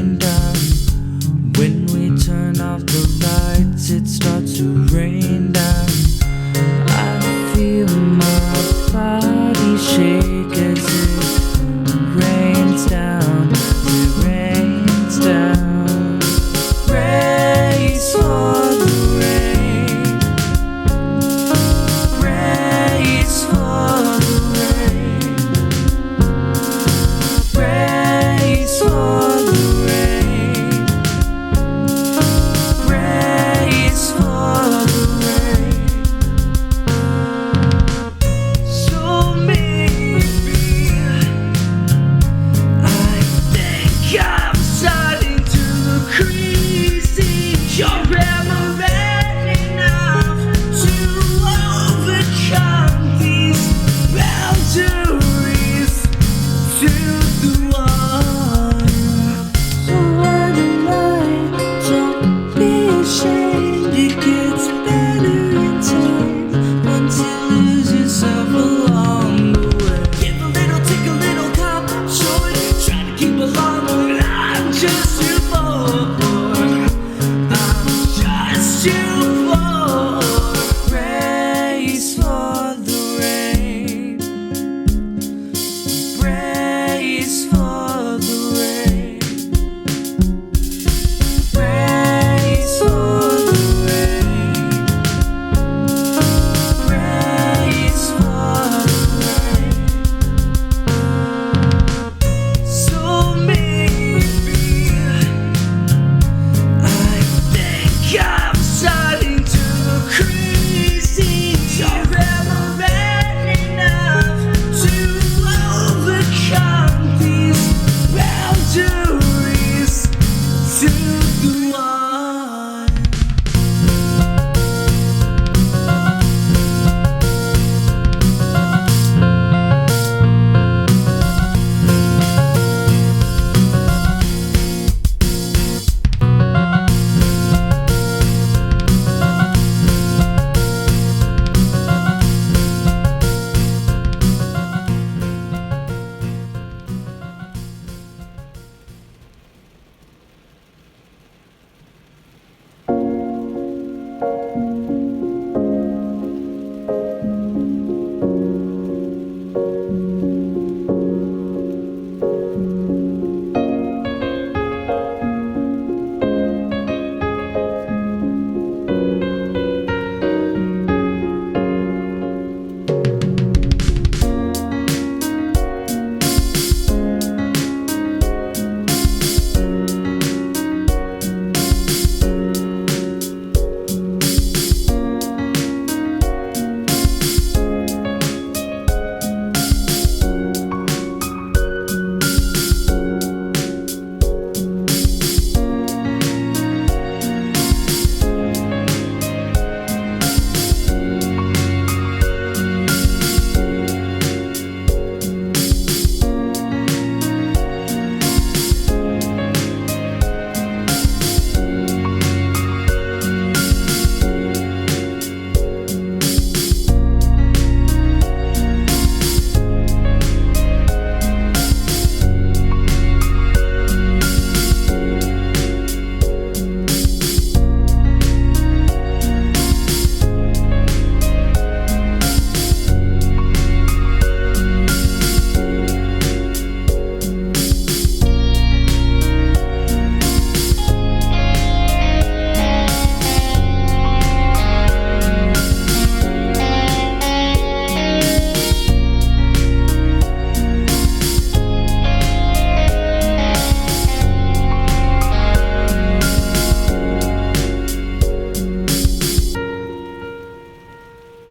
rain down. When we turn off the lights, it starts to rain down. I feel my body shake as it rains down. It rains down. Praise for the rain. Praise for the rain. Praise for the rain. Praise for the rain. So maybe I think I'm starting to look crazy. You're reminiscing enough to overcome these boundaries to the one. So why don't be ashamed. It gets better in time once you lose yourself along the way. Give a little, take a little, come short. Try to keep along, but I'm just